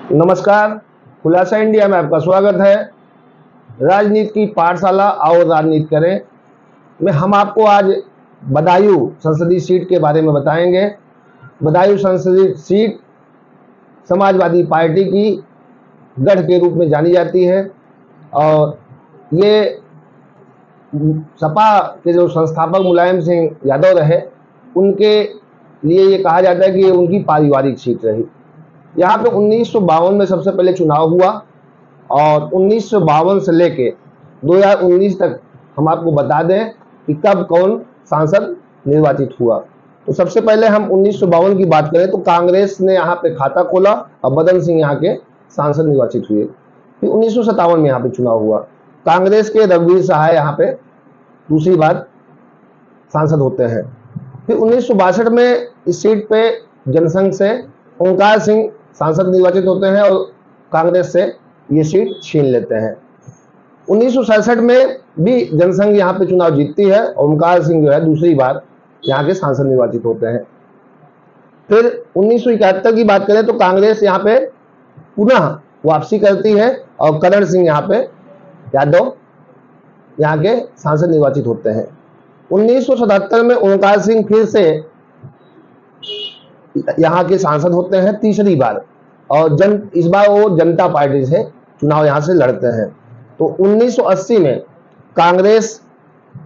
नमस्कार। खुलासा इंडिया में आपका स्वागत है। राजनीति की पाठशाला और राजनीति करें में हम आपको आज बदायूं संसदीय सीट के बारे में बताएंगे। बदायूं संसदीय सीट समाजवादी पार्टी की गढ़ के रूप में जानी जाती है और ये सपा के जो संस्थापक मुलायम सिंह यादव रहे, उनके लिए ये कहा जाता है कि ये उनकी पारिवारिक सीट रही। यहाँ पे 1952 में सबसे पहले चुनाव हुआ और 1952 से लेके 2019 तक हम आपको बता दें कि कब कौन सांसद निर्वाचित हुआ। तो सबसे पहले हम 1952 की बात करें तो कांग्रेस ने यहाँ पे खाता खोला और बदन सिंह यहाँ के सांसद निर्वाचित हुए। फिर 1957 में यहाँ पे चुनाव हुआ, कांग्रेस के रघुवीर सहाय यहाँ पे दूसरी बार सांसद होते हैं। फिर 1962 में इस सीट पे जनसंघ से ओंकार सिंह सांसद निर्वाचित होते हैं और कांग्रेस से ये सीट छीन लेते हैं। 1967 में भी जनसंघ यहाँ पे चुनाव जीतती है, ओंकार सिंह जो है दूसरी बार यहाँ के सांसद निर्वाचित होते हैं। फिर 1971 की बात करें तो कांग्रेस यहाँ पे पुनः वापसी करती है और करण सिंह यहाँ पे यादव यहाँ के सांसद निर्वाचित होते हैं। 1977 में ओंकार सिंह फिर से यहाँ के सांसद होते हैं तीसरी बार और इस बार वो जनता पार्टी से चुनाव यहाँ से लड़ते हैं। तो 1980 में कांग्रेस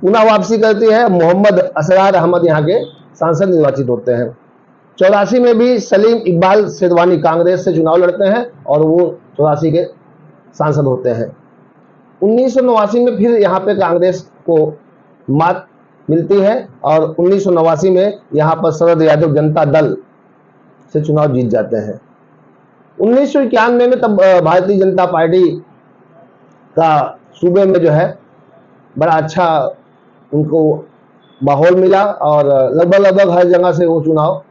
पुनः वापसी करती है, मोहम्मद असरार अहमद यहाँ के सांसद निर्वाचित होते हैं। 84 में भी सलीम इकबाल शेरवानी कांग्रेस से चुनाव लड़ते हैं और वो 84 के सांसद होते हैं। 1989 में फिर यहाँ पे कांग्रेस को मात मिलती है और 1989 में यहाँ पर शरद यादव जनता दल से चुनाव जीत जाते हैं। 1991 में तब भारतीय जनता पार्टी का सूबे में जो है बड़ा अच्छा उनको माहौल मिला और लगभग हर जगह से वो चुनाव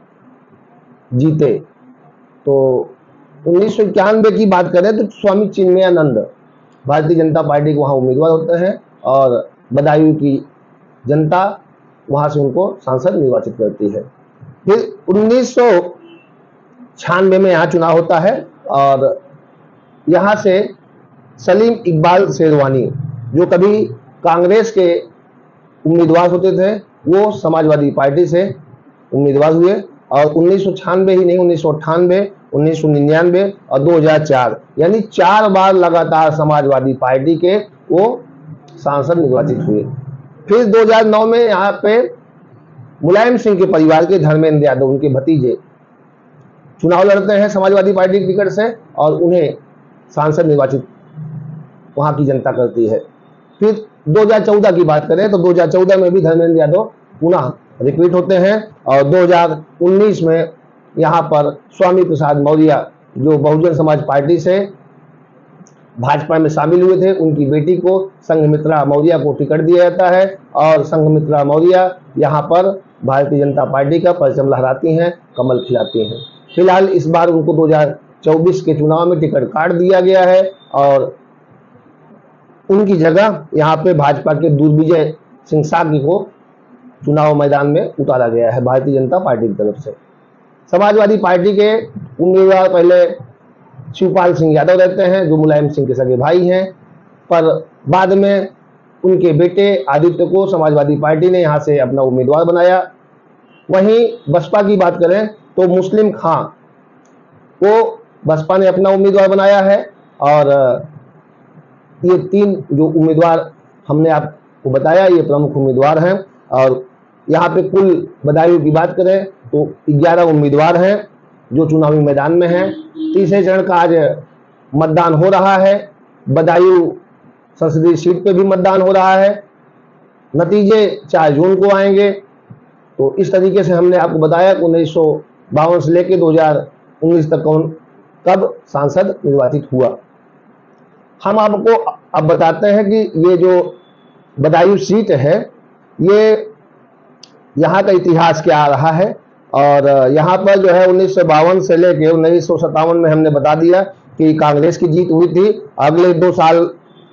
जीते। तो 1991 की बात करें तो स्वामी चिन्मयानंद भारतीय जनता पार्टी के वहाँ उम्मीदवार होते हैं और बदायूं की जनता वहाँ से उनको सांसद निर्वाचित करती है। फिर 1996 में यहाँ चुनाव होता है और यहाँ से सलीम इकबाल शेरवानी जो कभी कांग्रेस के उम्मीदवार होते थे वो समाजवादी पार्टी से उम्मीदवार हुए और 1996 ही नहीं 1998, 1999 और 2004 यानी 4 बार लगातार समाजवादी पार्टी के वो सांसद निर्वाचित हुए। फिर 2009 में यहाँ पे मुलायम सिंह के परिवार के धर्मेंद्र यादव उनके भतीजे चुनाव लड़ते हैं समाजवादी पार्टी की टिकट से और उन्हें सांसद निर्वाचित वहां की जनता करती है। फिर 2014 की बात करें तो 2014 में भी धर्मेंद्र यादव पुनः रिपीट होते हैं और 2019 में यहाँ पर स्वामी प्रसाद मौर्य जो बहुजन समाज पार्टी से भाजपा में शामिल हुए थे, उनकी बेटी को संघमित्रा मौर्य को टिकट दिया जाता है और संघमित्रा मौर्य यहाँ पर भारतीय जनता पार्टी का परचम लहराती हैं, कमल खिलाती हैं। फिलहाल इस बार उनको 2024 के चुनाव में टिकट काट दिया गया है और उनकी जगह यहाँ पे भाजपा के दुर्विजय सिंह सागी को चुनाव मैदान में उतारा गया है भारतीय जनता पार्टी की तरफ से। समाजवादी पार्टी के उम्मीदवार पहले शिवपाल सिंह यादव रहते हैं जो मुलायम सिंह के सगे भाई हैं, पर बाद में उनके बेटे आदित्य को समाजवादी पार्टी ने यहाँ से अपना उम्मीदवार बनाया। वहीं बसपा की बात करें तो मुस्लिम खां को बसपा ने अपना उम्मीदवार बनाया है और ये 3 जो उम्मीदवार हमने आपको बताया ये प्रमुख उम्मीदवार हैं। और यहाँ पे कुल बदायूं की बात करें तो 11 उम्मीदवार हैं जो चुनावी मैदान में हैं। तीसरे चरण का आज मतदान हो रहा है, बदायूं संसदीय सीट पे भी मतदान हो रहा है। नतीजे 4 जून को आएंगे। तो इस तरीके से हमने आपको बताया कि 1952 से लेकर 2019 तक कौन कब सांसद निर्वाचित हुआ। हम आपको अब बताते हैं कि ये जो बदायूं सीट है ये यहाँ का इतिहास क्या रहा है और यहाँ पर जो है 1952 से लेके 1957 में हमने बता दिया कि कांग्रेस की जीत हुई थी। अगले 2 साल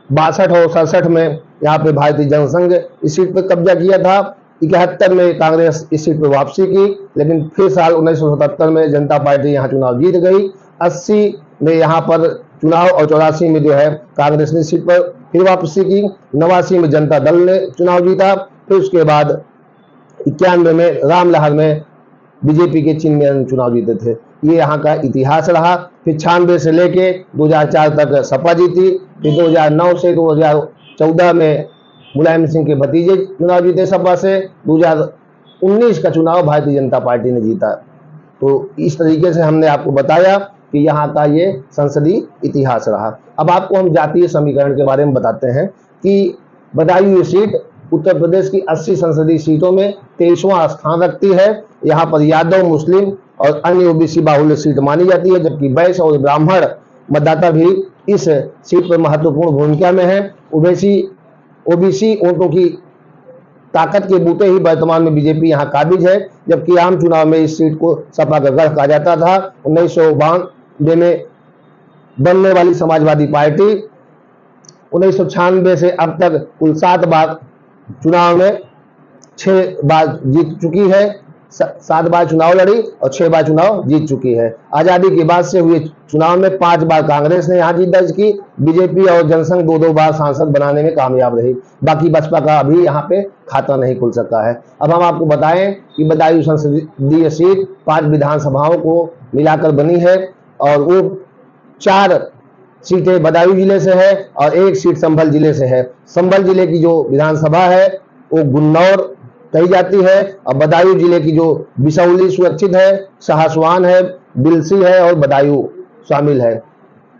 62 और 67 में यहाँ पे भारतीय जनसंघ इस सीट पर कब्जा किया था। 71 में कांग्रेस इस सीट पर वापसी की, लेकिन फिर साल 1977 में जनता पार्टी यहाँ चुनाव जीत गई। 80, में यहाँ पर चुनाव और 84 में जो है कांग्रेस ने सीट पर फिर वापसी की। 89 में जनता दल ने चुनाव जीता। फिर उसके बाद 91 में रामलहर में बीजेपी के चिन्ह में चुनाव जीते थे। ये यहाँ का इतिहास रहा। फिर 96 से लेके 2004 तक सपा जीती। फिर 2009 से 2014 में मुलायम सिंह के भतीजे चुनाव जीते सपा से। 2019 का चुनाव भारतीय जनता पार्टी ने जीता। तो इस तरीके से हमने आपको बताया कि यहाँ का ये संसदीय इतिहास रहा। अब आपको हम जातीय समीकरण के बारे में बताते हैं कि बदायूं ये सीट उत्तर प्रदेश की 80 संसदीय सीटों में 23वां स्थान रखती है। यहाँ पर यादव, मुस्लिम और अन्य ओबीसी बाहुल्य सीट मानी जाती है, जबकि वैश्य और ब्राह्मण मतदाता भी इस सीट पर महत्वपूर्ण भूमिका में है। ओबीसी वोटों की ताकत के बूते ही वर्तमान में बीजेपी यहाँ काबिज है, जबकि आम चुनाव में इस सीट को सपा का गढ़ कहा जाता था। 1992 में बनने वाली समाजवादी पार्टी 1996 से अब तक कुल 7 बार चुनाव में 6 बार जीत चुकी है। 7 बार चुनाव लड़ी और 6 बार चुनाव जीत चुकी है। आजादी के बाद से हुए चुनाव में 5 बार कांग्रेस ने यहाँ जीत दर्ज की। बीजेपी और जनसंघ 2-2 बार सांसद बनाने में कामयाब रही। बाकी बसपा का अभी यहाँ पे खाता नहीं खुल सका है। अब हम आपको बताएं कि बदायूं संसदीय सीट 5 विधानसभाओं को मिलाकर बनी है और वो 4 सीटें बदायूं जिले से है और 1 सीट संभल जिले से है। संभल जिले की जो विधानसभा है वो गुन्नौर कही जाती है और बदायूं जिले की जो बिसौली सुरक्षित है, शाहसवान है, बिलसी है और बदायूं शामिल है।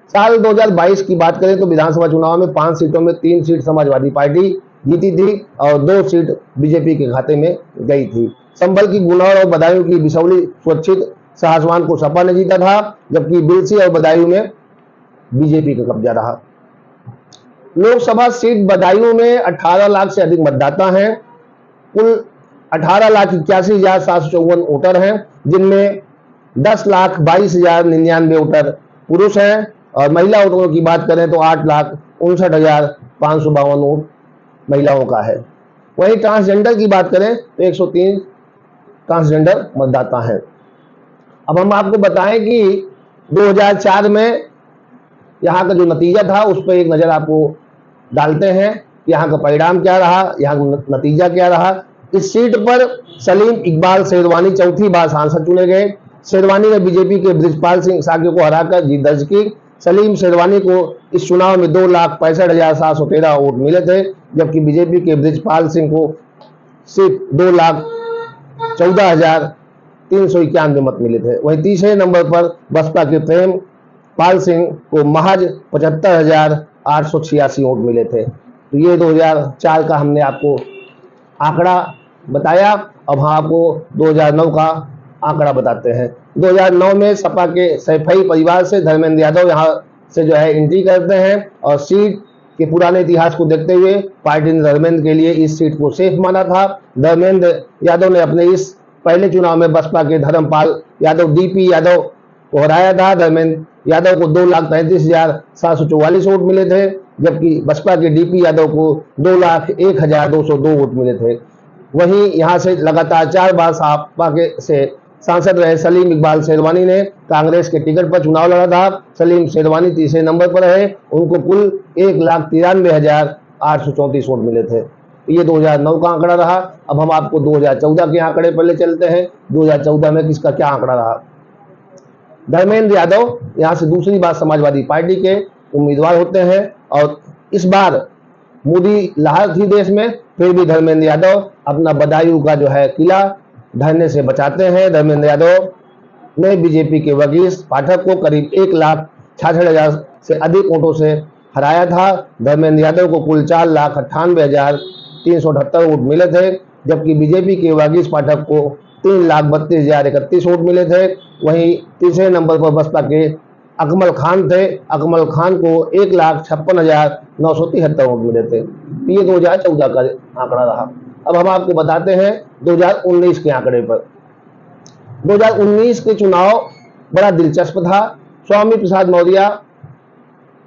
साल 2022 की बात करें तो विधानसभा चुनाव में 5 सीटों में 3 सीट समाजवादी पार्टी जीती थी और 2 सीट बीजेपी के खाते में गई थी। संभल की गुन्नौर और बदायूं की बिसौली सुरक्षित शाहसवान को सपा ने जीता था, जबकि बिलसी और बदायूं में बीजेपी का कब्जा रहा। लोकसभा सीट बदायूं में 18 लाख से अधिक मतदाता हैं। कुल 18,81,754 वोटर हैं, जिनमें 10,22,099 वोटर पुरुष हैं और महिला वोटरों की बात करें तो 8,59,552 वोट महिलाओं का है। वहीं ट्रांसजेंडर की बात करें तो 103 ट्रांसजेंडर मतदाता हैं। अब हम आपको बताएं कि 2004 में यहाँ का जो नतीजा था उस पर एक नजर आपको डालते हैं। यहाँ का परिणाम क्या रहा, यहाँ का नतीजा क्या रहा। इस सीट पर सलीम इकबाल शेरवानी चौथी बार सांसद चुने गए। शेरवानी ने बीजेपी के बृजपाल सिंह साक्य को हराकर जीत दर्ज की। सलीम शेरवानी को इस चुनाव में 2,65,713 वोट मिले थे, जबकि बीजेपी के बृजपाल सिंह को सिर्फ 2,14,391 मत मिले थे। वहीं तीसरे नंबर पर बसपा के प्रेम पाल सिंह को महज 75,886 वोट मिले थे। तो ये 2004 का हमने आपको आंकड़ा बताया। अब हम आपको 2009 का आंकड़ा बताते हैं। 2009 में सपा के सैफई परिवार से धर्मेंद्र यादव यहाँ से जो है एंट्री करते हैं और सीट के पुराने इतिहास को देखते हुए पार्टी ने धर्मेंद्र के लिए इस सीट को सेफ माना था। धर्मेंद्र यादव ने अपने इस पहले चुनाव में बसपा के धर्मपाल यादव डीपी यादव को हराया था। धर्मेंद्र यादव को 2,33,744 वोट मिले थे, जबकि बसपा के डीपी यादव को 2,01,202 वोट मिले थे। वहीं यहां से लगातार 4 बार सपा के से सांसद रहे सलीम इकबाल शेरवानी ने कांग्रेस के टिकट पर चुनाव लड़ा था। सलीम शेरवानी तीसरे नंबर पर रहे, उनको कुल 1,93,834 वोट मिले थे। ये 2009 का आंकड़ा रहा। अब हम आपको 2014 के आंकड़े पर ले चलते हैं। 2014 में किसका क्या आंकड़ा रहा। धर्मेंद्र यादव यहां से दूसरी बार समाजवादी पार्टी के उम्मीदवार होते हैं और इस बार मोदी लहर थी देश में, फिर भी धर्मेंद्र यादव अपना बदायूं का जो है किला ढहने से बचाते हैं। धर्मेंद्र यादव ने बीजेपी के वर्गीस पाठक को करीब 1,66,000 से अधिक वोटों से हराया था। धर्मेंद्र यादव को कुल 4,98,378 वोट मिले थे, जबकि बीजेपी के वर्गीस पाठक को 3,32,031 वोट मिले थे। वहीं तीसरे नंबर पर बसपा के अकमल खान थे। अकमल खान को 1,56,973 वोट मिले थे। ये 2014 का आंकड़ा रहा। अब हम आपको बताते हैं 2019 के आंकड़े पर। 2019 के चुनाव बड़ा दिलचस्प था। स्वामी प्रसाद मौर्य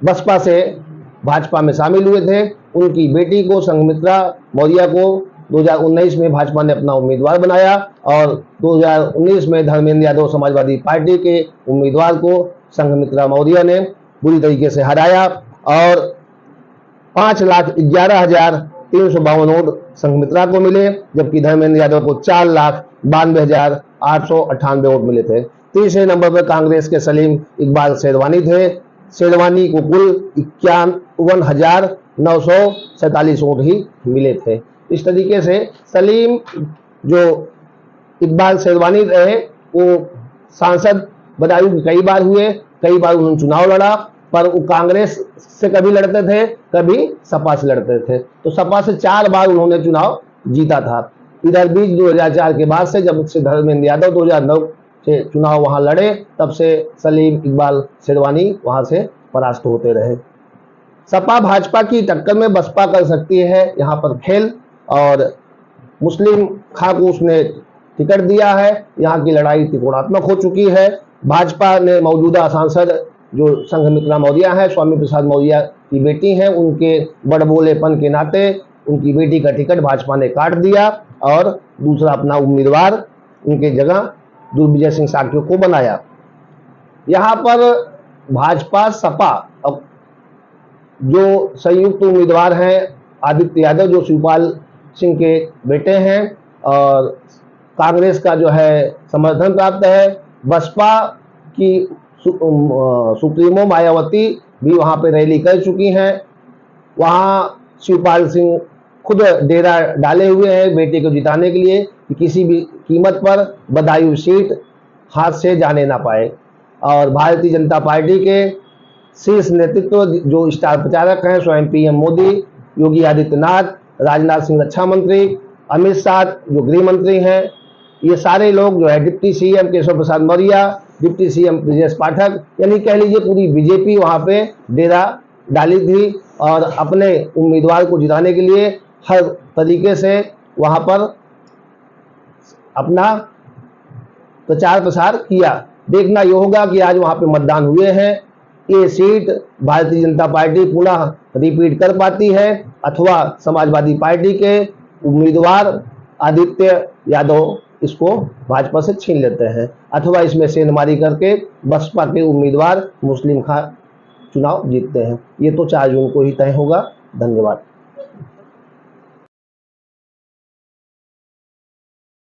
बसपा से भाजपा में शामिल हुए थे। उनकी बेटी को संघमित्रा मौर्य को 2019 में भाजपा ने अपना उम्मीदवार बनाया और 2019 में धर्मेंद्र यादव समाजवादी पार्टी के उम्मीदवार को संघमित्रा मौर्य ने बुरी तरीके से हराया और 5,11,352 वोट संघमित्रा को मिले, जबकि धर्मेंद्र यादव को 4,92,898 वोट मिले थे। तीसरे नंबर पर कांग्रेस के सलीम इकबाल शेरवानी थे। शेरवानी को कुल 51,947 वोट ही मिले थे। इस तरीके से सलीम जो इकबाल शेरवानी रहे वो सांसद बदायूं कई बार हुए, कई बार उन्होंने चुनाव लड़ा, पर वो कांग्रेस से कभी लड़ते थे, कभी सपा से लड़ते थे। तो सपा से 4 बार उन्होंने चुनाव जीता था। इधर बीच 2004 के बाद से, जब से धर्मेंद्र यादव 2009 से चुनाव वहां लड़े, तब से सलीम इकबाल शेरवानी वहां से परास्त होते रहे। सपा भाजपा की टक्कर में बसपा कर सकती है यहाँ पर खेल, और मुस्लिम खां को उसने टिकट दिया है। यहाँ की लड़ाई त्रिकोणात्मक हो चुकी है। भाजपा ने मौजूदा सांसद जो संघमित्रा मौर्य है, स्वामी प्रसाद मौर्य की बेटी हैं, उनके बड़बोलेपन के नाते उनकी बेटी का टिकट भाजपा ने काट दिया और दूसरा अपना उम्मीदवार उनके जगह दुर्विजय सिंह साक्य को बनाया। यहाँ पर भाजपा सपा अब जो संयुक्त उम्मीदवार हैं आदित्य यादव जो शिवपाल सिंह के बेटे हैं, और कांग्रेस का जो है समर्थन प्राप्त है। बसपा की सुप्रीमो मायावती भी वहां पे रैली कर चुकी हैं। वहां शिवपाल सिंह खुद डेरा डाले हुए हैं बेटे को जिताने के लिए कि किसी भी कीमत पर बदायूं सीट हाथ से जाने ना पाए। और भारतीय जनता पार्टी के शीर्ष नेतृत्व जो स्टार प्रचारक हैं, स्वयं पीएम मोदी, योगी आदित्यनाथ, राजनाथ सिंह रक्षा मंत्री, अमित शाह जो गृह मंत्री हैं, ये सारे लोग जो है, deputy CM Keshav Prasad Maurya, deputy CM Brajesh Pathak, यानी कह लीजिए पूरी बीजेपी वहां पे डेरा डाली थी और अपने उम्मीदवार को जिताने के लिए हर तरीके से वहां पर अपना प्रचार प्रसार किया। देखना यह होगा कि आज वहां पे मतदान हुए हैं, ये सीट भारतीय जनता पार्टी पुनः रिपीट कर पाती है अथवा समाजवादी पार्टी के उम्मीदवार आदित्य यादव इसको भाजपा से छीन लेते हैं, अथवा इसमें सेंधमारी करके बसपा के उम्मीदवार मुस्लिम खां चुनाव जीतते हैं। ये तो 4 जून को ही तय होगा। धन्यवाद।